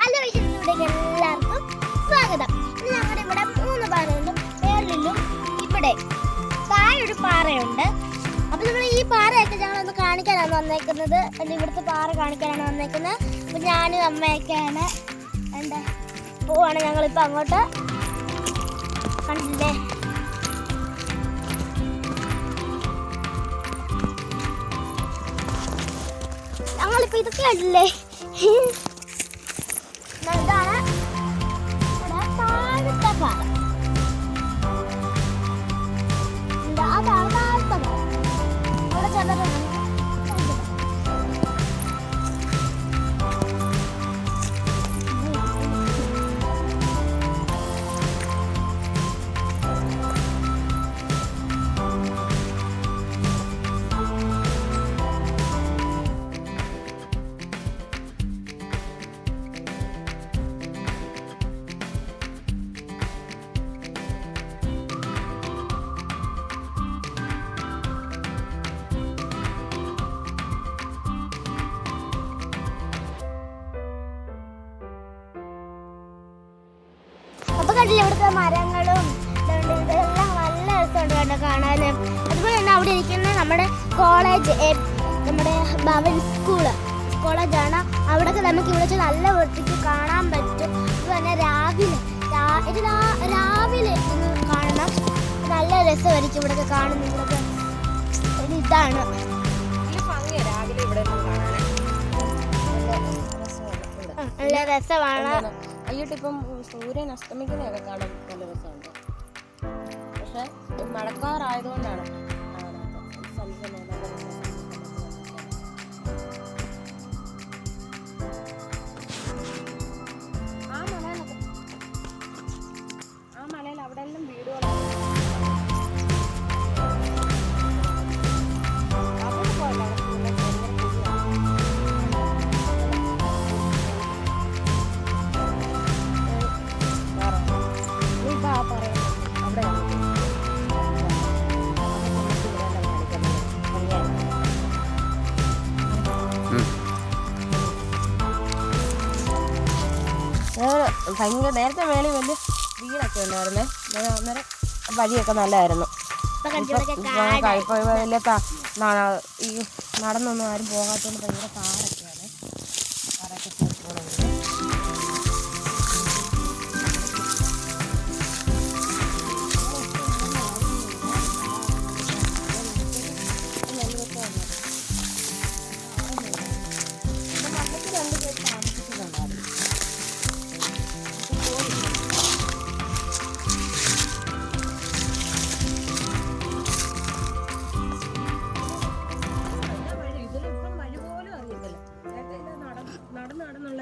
എല്ലാവർക്കും സ്വാഗതം. ഇന്ന് ഞങ്ങളുടെ ഇവിടെ 3 പാറയുണ്ട്. മേളിലും ഇവിടെ താഴെ ഒരു പാറയുണ്ട്. അപ്പൊ നമ്മൾ ഈ പാറയൊക്കെ ഞങ്ങളൊന്ന് കാണിക്കാനാണ് വന്നേക്കുന്നത്. ഇവിടുത്തെ പാറ കാണിക്കാനാണ് വന്നേക്കുന്നത്. അപ്പൊ ഞാനും അമ്മയൊക്കെയാണ് പോവാണ് ഞങ്ങളിപ്പോ അങ്ങോട്ട്. കണ്ടില്ലേ, ഞങ്ങളിപ്പോ ഇതൊക്കെ കണ്ടില്ലേ. ഇതാണ് ഇവിടെ താഴത്തെ പാറ. അതാണ് താഴത്തെ പാറ. അവിടെ ചെന്നിട്ടുണ്ട്. അപ്പൊ കണ്ടില്ല ഇവിടുത്തെ മരങ്ങളും ഇതെല്ലാം നല്ല രസമുണ്ട് കേട്ടോ കാണാനും. അതുപോലെ തന്നെ അവിടെ ഇരിക്കുന്ന നമ്മുടെ കോളേജ്, നമ്മുടെ ഭവൻ കോളേജാണ്. അവിടെയൊക്കെ നമുക്ക് ഇവിടെ വെച്ച് നല്ല വൃത്തിക്ക് കാണാൻ പറ്റും. അതുപോലെ രാവിലെ ഇന്ന് കാണണം. നല്ല രസമായിരിക്കും ഇവിടെയൊക്കെ കാണുന്നതൊക്കെ. ഇതാണ് നല്ല രസമാണ്. അയ്യോട്ടിപ്പം സൂര്യൻ അസ്തമിക്കുന്നതൊക്കെ കാണാൻ നല്ല രസമുണ്ട്. പക്ഷെ മഴക്കാറായതുകൊണ്ടാണ് ആ മലയിൽ അവിടെ എല്ലാം വീടുകളാണ്. ഭയങ്കര നേരത്തെ മേളിൽ വലിയ വീടൊക്കെ ഉണ്ടായിരുന്നേ. അന്നേരം വഴിയൊക്കെ നല്ലതായിരുന്നു. ഇപ്പൊ വലിയ ഈ നടന്നൊന്നും ആരും പോകാത്തതുകൊണ്ട് ഭയങ്കര കാടൊക്കെയാണ്. കാടൊക്കെ പോകണമെങ്കിൽ നടന്നുള്ള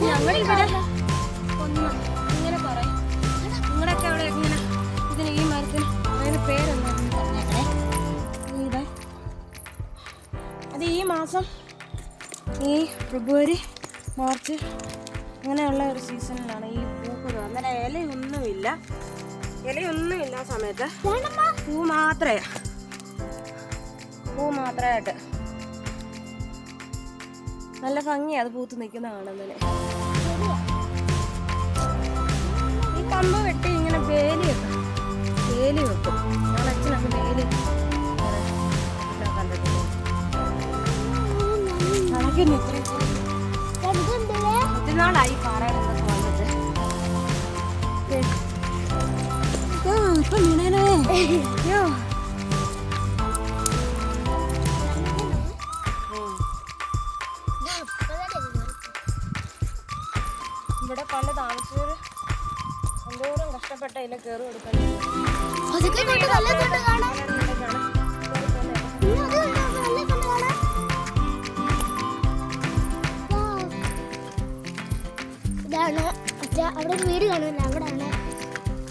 ഞങ്ങളിവിടെ ഇങ്ങനെ പറയും. നിങ്ങളുടെയൊക്കെ അവിടെ ഇങ്ങനെ ഇതിന് ഈ മരത്തിന് അതിന് പേരെന്താണെന്ന് പറഞ്ഞേക്കണേ. അത് ഈ മാസം ഈ ഫെബ്രുവരി മാർച്ച് അങ്ങനെയുള്ള ഒരു സീസണിലാണ് ഈ പൂക്കുന്നത്. അന്നേരം ഇലയൊന്നുമില്ല ആ സമയത്ത്. പൂ മാത്രമായിട്ട് നല്ല ഭംഗിയാണ് അത് പൂത്ത് നിൽക്കുന്ന കാണുന്നതിന്. ഈ കമ്പ് വെട്ടി ഇങ്ങനെ വേലി വെക്കും. ഞങ്ങളുടെ അച്ഛനൊക്കെ വേലി കണ്ടിട്ടുണ്ട്. കാണിക്കുന്നു ഇത്രയും എന്തുണ്ടല്ലേ ഒത്തിരി നാളായി പാറയുടെ വന്നിട്ട്. ഇപ്പൊ വീണേനേ. അയ്യോ ഇവിടെ പണ്ട് താമസിച്ചവര് എന്തോരം കഷ്ടപ്പെട്ട ഇതിലെ കയറി കൊടുക്കാൻ. അതൊക്കെ കൊണ്ട് നല്ല കൊണ്ട് കാണാം. ഇനി അത് കണ്ടോ, നല്ല കൊണ്ട് കാണാം. Wow. ഇതാണ് മറ്റേ അവിടെ ഒരു വീട് കാണുന്നില്ല, അവിടെയാണ്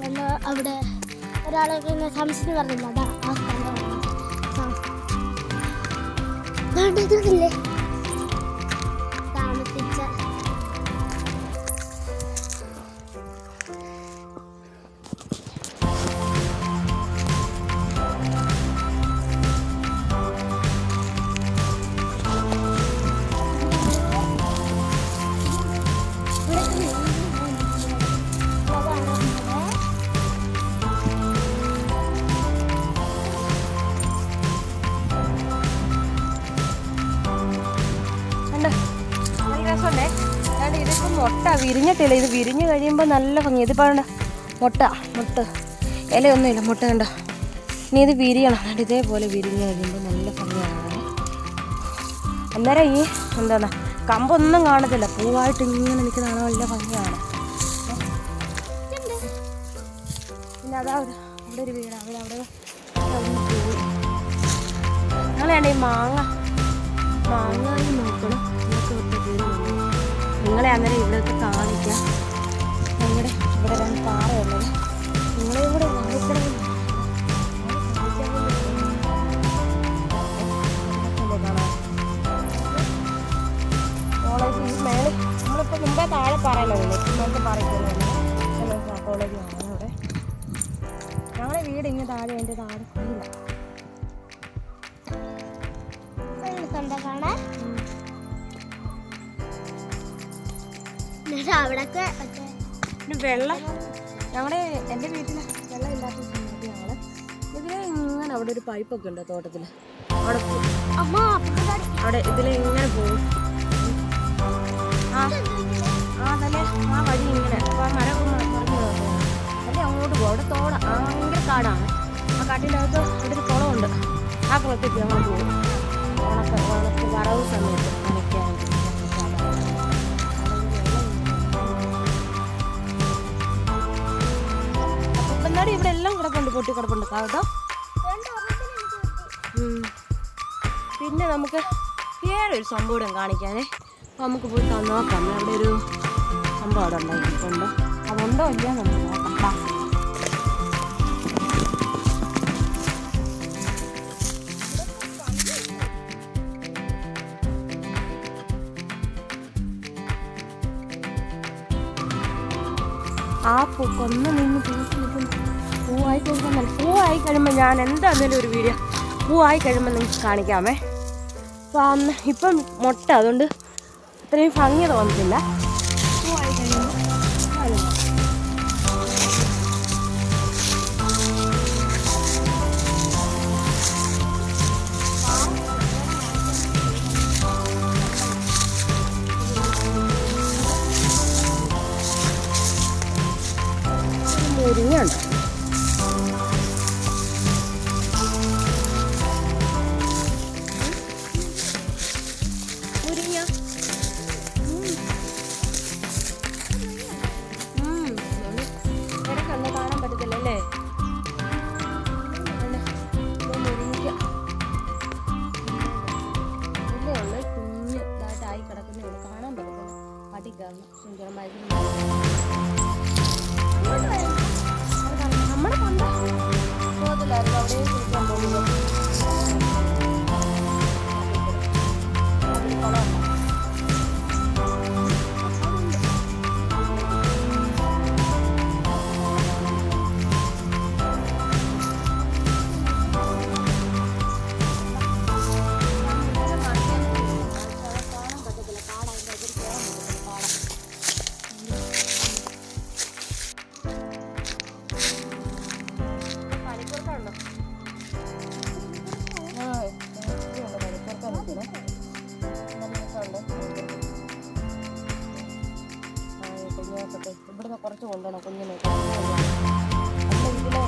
കണ്ടോ, അവിടെ ഒരാളൊക്കെ ഇങ്ങനെ സംശയം പറഞ്ഞില്ല, അതാ ആ സ്ഥലമാണ്. ഇതില്ലേ താമസിച്ച നല്ല രസമുണ്ടേ. അതാണ്ട് ഇതിപ്പോ മുട്ട വിരിഞ്ഞിട്ടില്ല, ഇത് വിരിഞ്ഞ് കഴിയുമ്പോൾ നല്ല ഭംഗി. ഇതിപ്പോ മുട്ട ഇലയൊന്നുമില്ല, മുട്ട കണ്ട. ഇനി ഇത് വിരിയണം, അതുകൊണ്ട് ഇതേപോലെ വിരിഞ്ഞ് കഴിയുമ്പോൾ നല്ല ഭംഗിയാണ്. അന്നേരം ഈ എന്താണ് കമ്പൊന്നും കാണത്തില്ല, പൂവായിട്ട് ഇങ്ങനെ നിൽക്കുന്നതാണ്, നല്ല ഭംഗിയാണ്. പിന്നെ അതാ അവിടെ ഒരു വീട്, അവിടെ പോയി. ഞങ്ങളാണ് ഈ മാങ്ങായി നോക്കണം. നിങ്ങളെ അന്നേരം ഇവിടെയൊക്കെ കാണിക്കാം. ഞങ്ങളുടെ ഇവിടെ രണ്ട് പാറയുള്ളത് നിങ്ങളെ ഇവിടെ കാണിക്കണം. കോളേജ് ഈ മേളിൽ നമ്മളിപ്പോൾ മുമ്പേ താഴെ പറയലല്ലേ, ഇന്നത്തെ പറയുന്നത് കോളേജാണ് അവിടെ. ഞങ്ങളുടെ വീട് ഇങ്ങനെ താഴെ, എൻ്റെ താഴെ ഇല്ല. കാണാൻ അവിടൊക്കെ പിന്നെ വെള്ളം ഞങ്ങളുടെ എൻ്റെ വീട്ടിൽ വെള്ളം ഇല്ലാത്ത സമയത്ത് ഞങ്ങൾ ഇതിലെ ഇങ്ങനെ അവിടെ ഒരു പൈപ്പൊക്കെ ഉണ്ട് തോട്ടത്തിൽ, അവിടെ അവിടെ ഇതിലെ ഇങ്ങനെ പോകും. തന്നെ ആ വഴി ഇങ്ങനെ അപ്പോൾ ആ മരമൊക്കെ മറിഞ്ഞു അല്ലേ അങ്ങോട്ട് പോകും. അവിടെ തോട ഭയങ്കര കാടാണ്. ആ കാട്ടിൻ്റെ അകത്ത് അവിടെ ഒരു കുളമുണ്ട്, ആ കുളത്തേക്ക് ഞങ്ങൾ പോകും. ഓണക്ക് വറവ് സമയത്ത് നനയ്ക്കാൻ എന്നാലും ഇവിടെ എല്ലാം കിടപ്പുണ്ട്, പൊട്ടി കിടപ്പുണ്ട് കേട്ടോ. പിന്നെ നമുക്ക് വേറെ ഒരു സംഭവം കൂടെ കാണിക്കാനേ. അപ്പോൾ നമുക്ക് പോയി നോക്കാം, അവിടെ ഒരു സംഭവം അവിടെ ഉണ്ടാക്കിയിട്ടുണ്ട്. അതുണ്ടോ ഇല്ല നമുക്ക് നോക്കാം. ആ കൊന്ന നിന്ന് പൂവായി കഴിയുമ്പോൾ പൂവായി കഴിയുമ്പോൾ ഞാൻ എന്താണെങ്കിലും ഒരു വീഡിയോ പൂവായി കഴിയുമ്പോൾ നിങ്ങൾക്ക് കാണിക്കാമേ. അപ്പോൾ അന്ന് ഇപ്പം മുട്ട, അതുകൊണ്ട് ഇത്രയും ഭംഗി തോന്നത്തില്ല. പൂവായി കഴിയുമ്പോൾ മുരിങ്ങയുണ്ട്. മുരിങ്ങ ഇവിടെ കണ്ണ് കാണാൻ പറ്റത്തില്ല അല്ലേ. മുരിങ്ങ ഇല്ലേ ഉള്ളു, കുഞ്ഞ് ഇതായിട്ടായി കിടക്കുന്ന ഇവിടെ കാണാൻ പറ്റത്തില്ല. അടിക്കാണ് സുന്ദരം നമ്മുടെ പണ്ട് പോകത്തില്ലായിരുന്നു, അവിടെ കുളിക്കാൻ പോകുന്നത്. കാണാൻ പറ്റത്തില്ല, കാടായിട്ട് അതിൽ കയറാൻ പറ്റത്തില്ല, കാട. കുറച്ച് കൊണ്ടുപോകണം കുഞ്ഞിനെ. നമ്മുടെ വീട്ടിലെ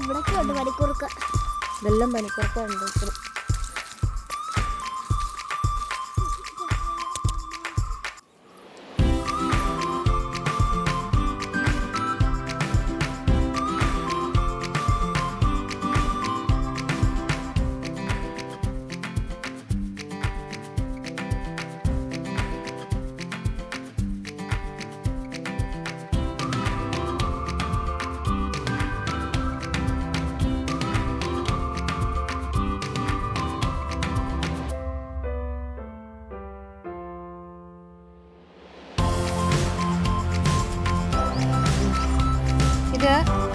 ഇവിടൊക്കെ ഉണ്ട് പനിക്കുറുക്ക. ഇതെല്ലാം പനിക്കുറുക്കുണ്ട്.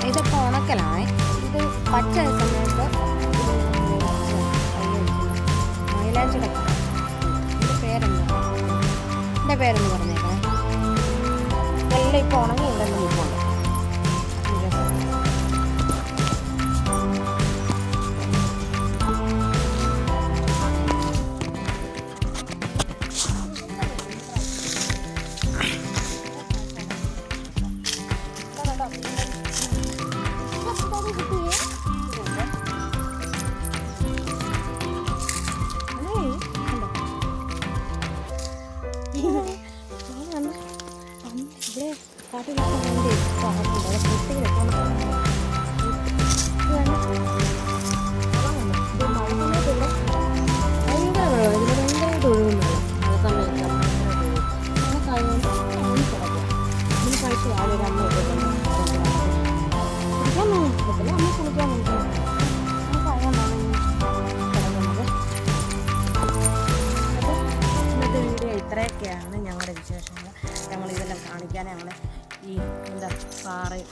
ഇതൊക്കെ ഉണക്കലാണേ. ഇത് പച്ച സമയത്ത് മൈലാഞ്ചിയുടെ ഇതിൻ്റെ പേരെന്താ, എൻ്റെ പേരൊന്ന് പറഞ്ഞേക്കണേ. എല്ലാം ഇപ്പോൾ ഉണങ്ങിയുണ്ടെന്ന് നിൽപ്പുണ്ട്. ഇവിടെ കാട്ടിൽ ഇത്രയൊക്കെയാണ് ഞങ്ങളുടെ വിശേഷങ്ങൾ. ഞങ്ങളിതെല്ലാം കാണിക്കാൻ ഞങ്ങൾ ഈ എന്താ പാറയും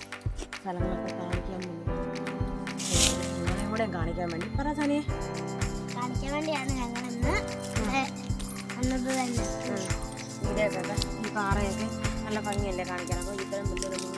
സ്ഥലങ്ങളൊക്കെ കാണിക്കാൻ വേണ്ടി നിങ്ങളെയും കൂടെ കാണിക്കാൻ വേണ്ടി പറ സനിയെ കാണിക്കാൻ വേണ്ടിയാണ് ഞങ്ങൾ ഇന്ന് വന്നത് തന്നെ. ഇവിടെയൊക്കെ ഈ പാറയൊക്കെ നല്ല ഭംഗിയല്ലേ കാണിക്കാൻ. അപ്പോൾ ഇത്രയും വലിയൊരു